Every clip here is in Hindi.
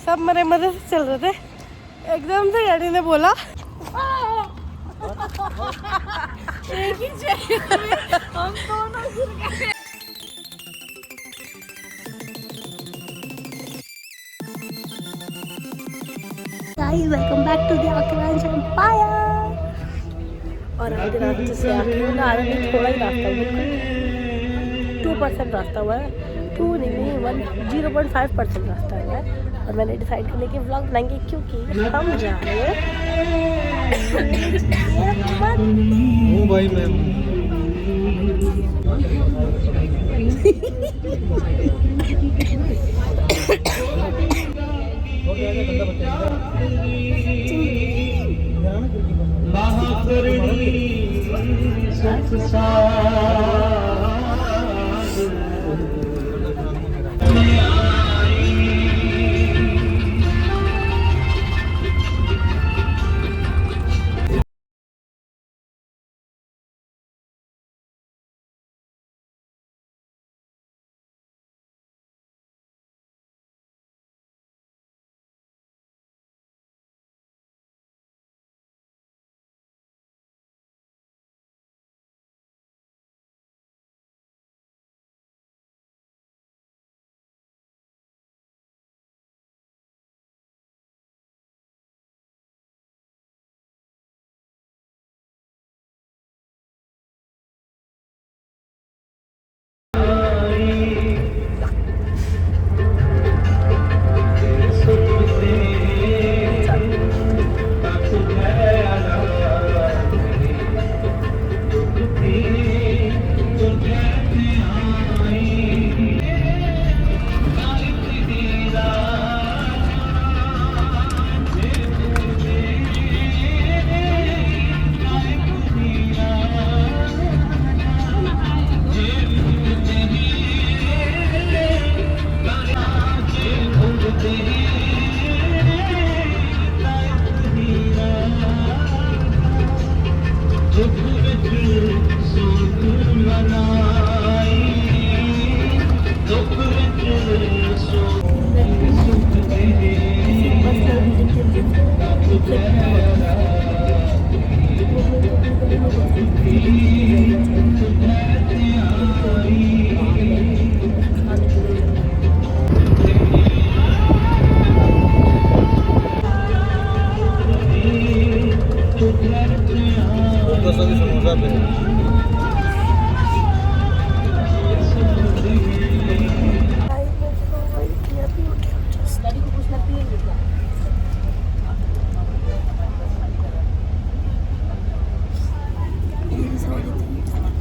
सब मेरे मदद से चल रहे थे, एकदम से डैडी ने बोला एक ही चाहिए हम दोनों गिर गए। Guys, welcome back to the Akranj Empire। और आधे रास्ते से आके आधा नहीं, थोड़ा ही रास्ता है, बिल्कुल 2% रास्ता हुआ है, 2 नहीं 0.5% रास्ता हुआ है। और मैंने डिसाइड करने की व्लॉग बनाएंगे क्योंकि हम जा रहे हैं भाई मैं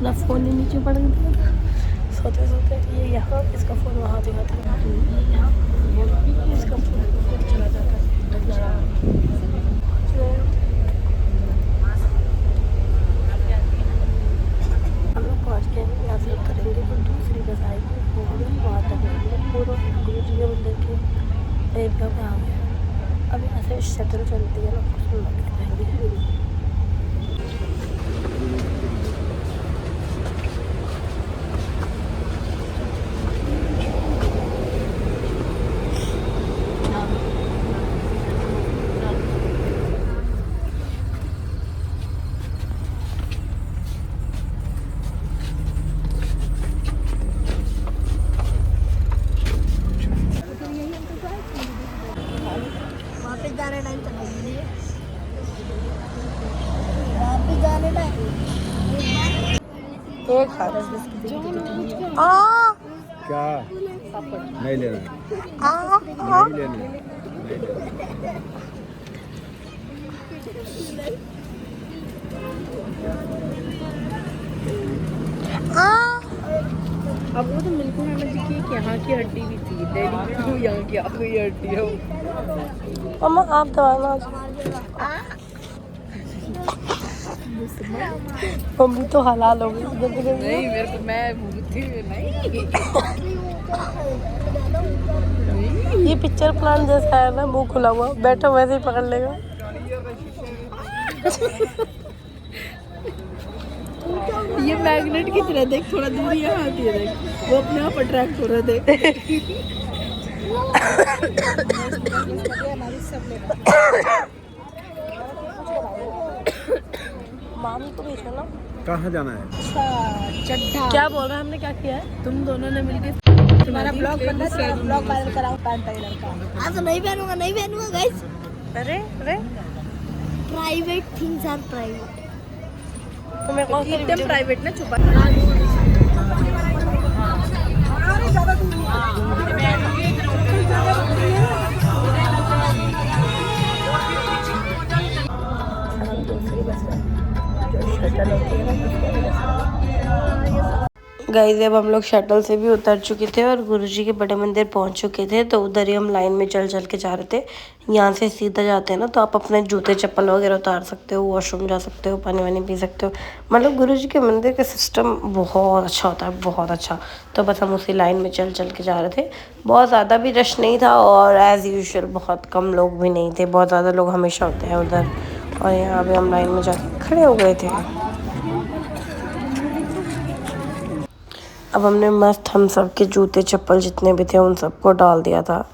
अपना फ़ोन ही नीचे पड़ गया सोते सोते। ये यहाँ, इसका फ़ोन वहाँ जगह था, इसका फ़ोन चला जाता है। हम लोग पहुँच गए हैं, यहाँ से करेंगे तो दूसरी बस आएगी, वो वहाँ तक पूरा गुरु जी के मंदिर के एरिया में आ गए। अब यहाँ से शटल चलती है ना, उसमें लग जाएंगे। क्या नहीं लेना, नहीं लेना, अब वो तो मिल्को मैम जी की यहाँ की हड्डी भी थी, डैडी की यहाँ की आखिरी हड्डी है। मम्मा आप दबाना, मम्मी तो हलाल हो गई। नहीं मेरे को, मैं भूलती नहीं। ये पिक्चर प्लान जैसा है ना, मुंह खुला हुआ, बैठो वैसे ही पकड़ लेगा। ये मैग्नेट की तरह देख, थोड़ा दूर यहाँ आती है देख, वो अपने आप अट्रैक्ट हो रहा है देख। मामी को भी चलो। कहाँ जाना है? चड्ढा। क्या बोल रहा है, हमने क्या किया है? तुम दोनों ने मिलकर तुम्हारा ब्लॉग बन रहा है, ब्लॉग वायरल कराओ पैंट टाइलर का। आज तो नहीं पहनूंगा गाइस। अरे प्राइवेट थिंग्स आर प्राइवेट। तुम्हें कौन सी एकदम प्राइवेट ना छुपा। गाइस अब हम लोग शटल से भी उतर चुके थे और गुरुजी के बड़े मंदिर पहुंच चुके थे, तो उधर ही हम लाइन में चल के जा रहे थे। यहाँ से सीधा जाते हैं ना, तो आप अपने जूते चप्पल वगैरह उतार सकते हो, वॉशरूम जा सकते हो, पानी वानी पी सकते हो। मतलब गुरुजी के मंदिर का सिस्टम बहुत अच्छा होता है, बहुत अच्छा। तो बस हम उसी लाइन में चल के जा रहे थे। बहुत ज़्यादा भी रश नहीं था और एज़ यूजुअल बहुत कम लोग भी नहीं थे। बहुत ज़्यादा लोग हमेशा होते हैं उधर, और यहाँ पे हम लाइन में जाके खड़े हो गए थे। अब हमने मस्त हम सब के जूते चप्पल जितने भी थे उन सबको डाल दिया था।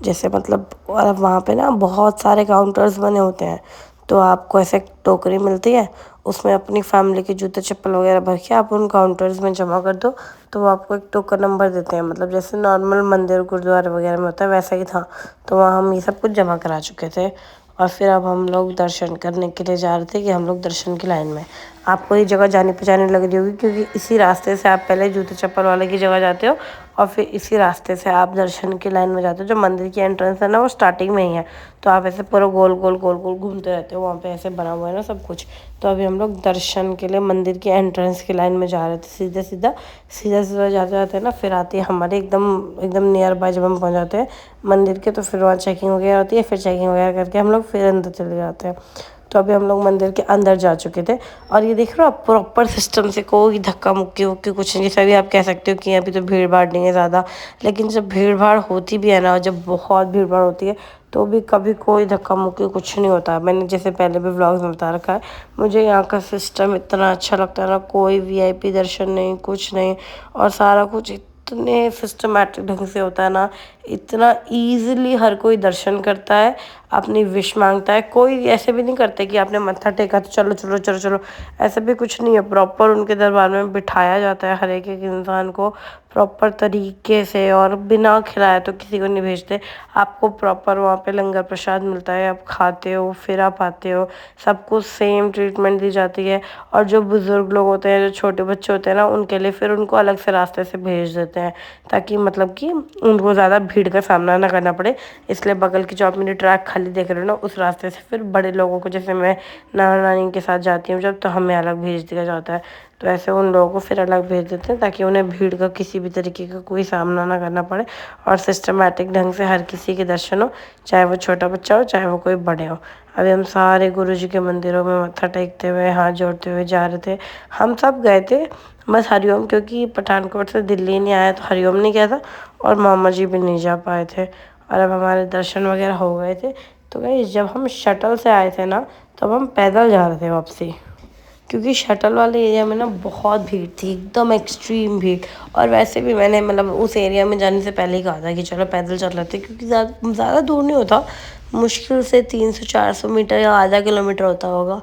जैसे मतलब वहाँ पे ना बहुत सारे काउंटर्स बने होते हैं, तो आपको ऐसे टोकरी मिलती है, उसमें अपनी फैमिली के जूते चप्पल वगैरह भर के आप उन काउंटर्स में जमा कर दो, तो वो आपको एक टोकन नंबर देते हैं। मतलब जैसे नॉर्मल मंदिर गुरुद्वारे वगैरह में होता है वैसा ही था। तो वहाँ हम ये सब कुछ जमा करा चुके थे और फिर अब हम लोग दर्शन करने के लिए जा रहे थे कि हम लोग दर्शन की लाइन में। आपको ये जगह जानी पहचानी लग रही होगी, क्योंकि इसी रास्ते से आप पहले जूते चप्पल वाले की जगह जाते हो और फिर इसी रास्ते से आप दर्शन की लाइन में जाते हो। जो मंदिर की एंट्रेंस है ना, वो स्टार्टिंग में ही है, तो आप ऐसे पूरा गोल गोल घूमते रहते हो। वहाँ पे ऐसे बना हुआ है ना सब कुछ। तो अभी हम लोग दर्शन के लिए मंदिर की एंट्रेंस की लाइन में जा रहे थे। सीधा जाते जाते ना फिर आती है हमारे एकदम नियर बाय। जब हम पहुँच जाते हैं मंदिर के, तो फिर वहाँ चेकिंग वगैरह होती है, फिर चेकिंग वगैरह करके हम लोग फिर अंदर चले जाते हैं। तो अभी हम लोग मंदिर के अंदर जा चुके थे और ये देख रहे हो आप, प्रॉपर सिस्टम से कोई धक्का मुक्की वक्की कुछ नहीं। जैसा भी आप कह सकते हो कि अभी तो भीड़ भाड़ नहीं है ज़्यादा, लेकिन जब भीड़ भाड़ होती भी है ना, जब बहुत भीड़ भाड़ होती है तो भी कभी कोई धक्का मुक्की कुछ नहीं होता। मैंने जैसे पहले भी व्लॉग्स में बता रखा है, मुझे यहाँ का सिस्टम इतना अच्छा लगता है ना। कोई VIP दर्शन नहीं, कुछ नहीं, और सारा कुछ इतने सिस्टमैटिक ढंग से होता है ना। इतना ईजिली हर कोई दर्शन करता है, अपनी विश मांगता है। कोई ऐसे भी नहीं करते कि आपने मत्था टेका तो चलो चलो चलो चलो, ऐसा भी कुछ नहीं है। प्रॉपर उनके दरबार में बिठाया जाता है हर एक इंसान को प्रॉपर तरीके से, और बिना खिलाए तो किसी को नहीं भेजते। आपको प्रॉपर वहाँ पे लंगर प्रसाद मिलता है, आप खाते हो, फिर आप आते हो, सबको सेम ट्रीटमेंट दी जाती है। और जो बुज़ुर्ग लोग होते हैं, जो छोटे बच्चे होते हैं ना, उनके लिए फिर उनको अलग से रास्ते से भेज देते हैं, ताकि मतलब कि उनको ज़्यादा भीड़ का सामना ना करना पड़े। इसलिए बगल की जो आप मेरी ट्रैक खाली देख रहे हो ना, उस रास्ते से फिर बड़े लोगों को, जैसे मैं नाना नानी के साथ जाती हूँ जब, तो हमें अलग भेज दिया जाता है। तो ऐसे उन लोगों को फिर अलग भेज देते हैं, ताकि उन्हें भीड़ का किसी भी तरीके का कोई सामना ना करना पड़े और सिस्टमैटिक ढंग से हर किसी के दर्शन हो, चाहे वो छोटा बच्चा हो, चाहे वो कोई बड़े हो। अभी हम सारे गुरुजी के मंदिरों में मत्था टेकते हुए, हाथ जोड़ते हुए जा रहे थे। हम सब गए थे बस हरिओम, क्योंकि पठानकोट से दिल्ली नहीं आया तो हरिओम नहीं गया था, और मामा जी भी नहीं जा पाए थे। और अब हमारे दर्शन वगैरह हो गए थे। तो गाइस जब हम शटल से आए थे ना, तब हम पैदल जा रहे थे वापसी, क्योंकि शटल वाले एरिया में ना बहुत भीड़ थी, एकदम एक्सट्रीम भीड़। और वैसे भी मैंने मतलब उस एरिया में जाने से पहले ही कहा था कि चलो पैदल चल लेते, क्योंकि ज़्यादा दूर नहीं होता, मुश्किल से 300-400 मीटर या आधा किलोमीटर होता होगा।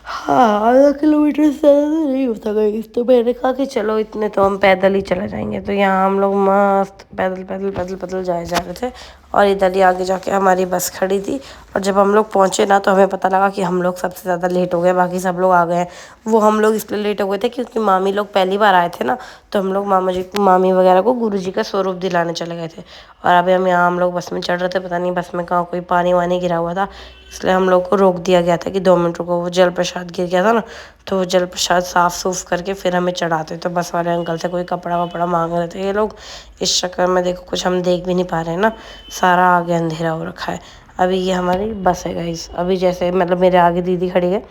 हाँ, आधा किलोमीटर से ज़्यादा तो नहीं होता गाइस। तो मैंने कहा कि चलो इतने तो हम पैदल ही चले जाएंगे। तो यहाँ हम लोग मस्त पैदल जाए जा रहे थे, और इधर ही आगे जाके हमारी बस खड़ी थी। और जब हम लोग पहुँचे ना, तो हमें पता लगा कि हम लोग सबसे ज़्यादा लेट हो गए, बाकी सब लोग आ गए हैं। वो हम लोग इसलिए लेट हो गए थे क्योंकि मामी लोग पहली बार आए थे ना, तो हम लोग मामी वगैरह को गुरुजी का स्वरूप दिलाने चले गए थे। और अभी हम लोग बस में चढ़ रहे थे, पता नहीं बस में कहाँ कोई पानी वानी गिरा हुआ था, इसलिए हम लोग को रोक दिया गया था कि 2 मिनट रुको। वो जल प्रसाद गिर गया था ना, तो वो जल प्रसाद साफ़ सूफ करके फिर हमें चढ़ाते। तो बस वाले अंकल से कोई कपड़ा वपड़ा मांग रहे थे ये लोग। इस चक्कर में देखो कुछ हम देख भी नहीं पा रहे हैं ना, सारा आगे अंधेरा हो रखा है। अभी ये हमारी बस है गाइस। अभी जैसे मतलब मेरे आगे दीदी खड़ी है,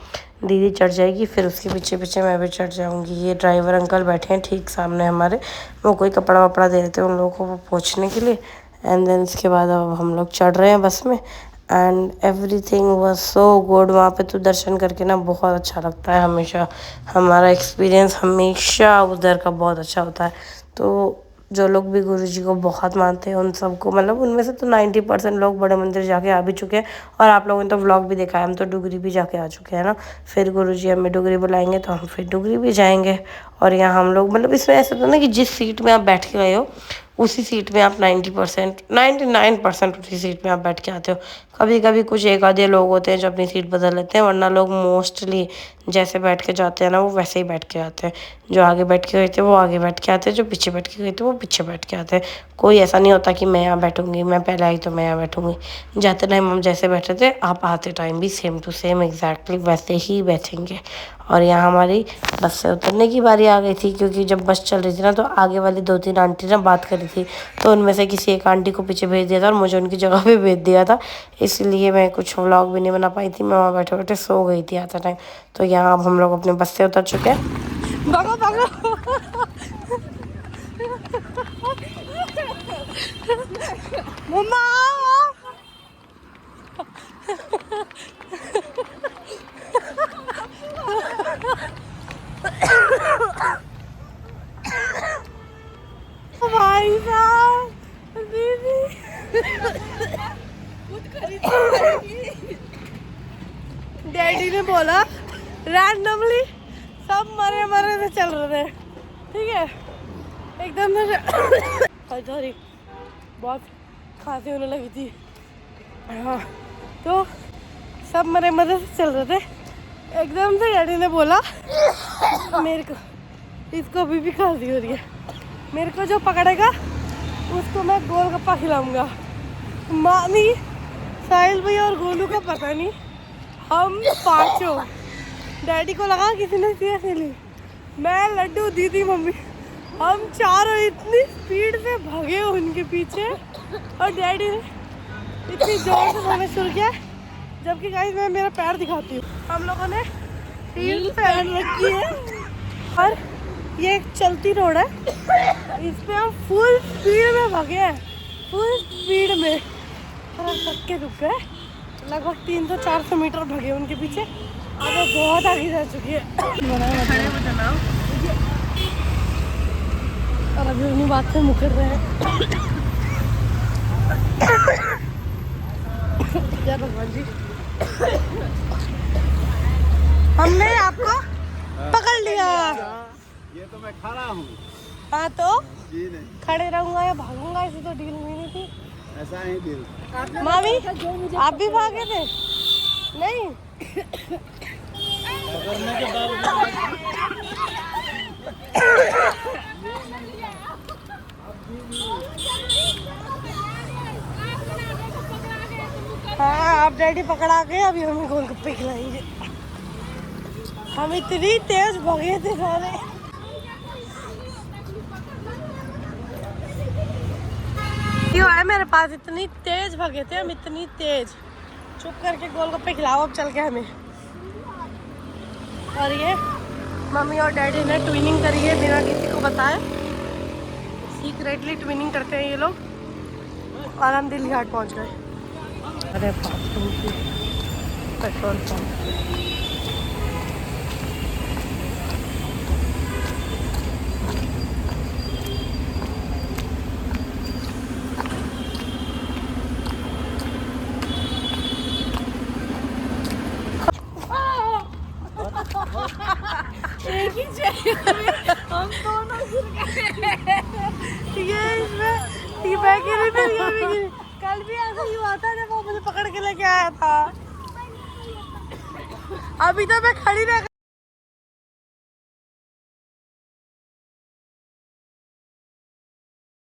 दीदी चढ़ जाएगी, फिर उसके पीछे पीछे मैं भी चढ़ जाऊंगी। ये ड्राइवर अंकल बैठे हैं ठीक सामने हमारे, वो कोई कपड़ा वपड़ा दे रहे थे उन लोगों को वो पहुँचने के लिए। एंड देन इसके बाद अब हम लोग चढ़ रहे हैं बस में। And everything was so good. वहाँ पे तो दर्शन करके ना बहुत अच्छा लगता है हमेशा। हमारा एक्सपीरियंस हमेशा उधर का बहुत अच्छा होता है। तो जो लोग भी गुरु जी को बहुत मानते हैं उन सबको, मतलब उनमें से तो 90% लोग बड़े मंदिर जाके आ भी चुके हैं। और आप लोगों ने तो व्लॉग भी देखा है, हम तो डुगरी भी जाके आ चुके हैं ना। फिर गुरु जी हमें डुगरी बुलाएंगे तो हम फिर डुगरी भी जाएंगे। और यहाँ हम लोग, मतलब इसमें ऐसा था ना कि जिस सीट में आप बैठ के गए हो उसी सीट में आप 99% उसी सीट में आप बैठ के आते हो। कभी कभी कुछ एक आधे लोग होते हैं जो अपनी सीट बदल लेते हैं, वरना लोग मोस्टली जैसे बैठ के जाते हैं ना वो वैसे ही बैठ के आते हैं। जो आगे बैठ के गए थे वो आगे बैठ के आते हैं, जो पीछे बैठ के गए थे वो पीछे बैठ के आते हैं। कोई ऐसा नहीं होता कि मैं यहाँ बैठूंगी, मैं पहले आई तो मैं यहाँ बैठूंगी। जाते टाइम हम जैसे बैठे थे आप आते टाइम भी सेम टू सेम एग्जैक्टली वैसे ही बैठेंगे। और यहाँ हमारी बस से उतरने की बारी आ गई थी, क्योंकि जब बस चल रही थी ना तो आगे वाली 2-3 आंटी ना बात कर रही थी, तो उनमें से किसी एक आंटी को पीछे भेज दिया था और मुझे उनकी जगह पे भेज दिया था। इसलिए मैं कुछ व्लॉग भी नहीं बना पाई थी, मैं वहाँ बैठे बैठे सो गई थी आते टाइम। तो यहाँ अब हम लोग अपने बस से उतर चुके हैं। भागो भागो मम्मा भाई साहब दीदी डैडी ने बोला रैंडमली सब मरे मरे से चल रहे थे, ठीक है, एकदम से सॉरी बहुत खांसी होने लगी थी। हाँ तो सब मरे मरे से चल रहे थे, एकदम से डैडी ने बोला मेरे को, इसको अभी भी खांसी हो रही है, मेरे को जो पकड़ेगा उसको मैं गोलगप्पा खिलाऊंगा। मामी, साहिल भैया और गोलू का पता नहीं, हम पांचों, डैडी को लगा किसी ने सिया खेली, मैं लड्डू दीदी मम्मी, हम चारों इतनी स्पीड से भागे उनके पीछे और डैडी ने इतनी जोर से भागना शुरू किया। जबकि गाइस मैं मेरा पैर दिखाती हूँ, हम लोगों ने हील पहन रखी है और ये एक चलती रोड है, इस पे हम फुल स्पीड में भागे हैं, फुल स्पीड में। थोड़ा थक के रुक गए, लगभग 300-400 मीटर भागे उनके पीछे, अब वो बहुत आगे जा चुकी है। और अभी उन्हीं बात से मुकर रहे हैं। क्या भगवान जी, हमने आपको पकड़ लिया। ये तो मैं खड़ा हूँ। हाँ तो जी नहीं, खड़े रहूंगा या भागूंगा, ऐसी तो डील हुई नहीं थी। ऐसा ही दिल। मामी आप भी भागे थे? नहीं हाँ आप डैडी पकड़ा के अभी हमें गोलगप्पे खिलाएंगे। हम इतनी तेज भागे थे सारे। क्यों है मेरे पास, इतनी तेज भागे थे हम, इतनी तेज। चुप करके गोलगप्पे खिलाओ अब चल के हमें। और ये मम्मी और डैडी ने ट्विनिंग करी है बिना किसी को बताए, सीक्रेटली ट्विनिंग करते हैं ये लोग। और हम दिल्ली हाट पहुंच गए। अरे पेट्रोल पंप एक ही चाहिए हम दोनों गिर गए। ये इसमें ये बैग गिरी थी, ये भी गिरी। कल भी ऐसा ही हुआ था जब वो मुझे पकड़ के लेके आया था। अभी तो मैं खड़ी रह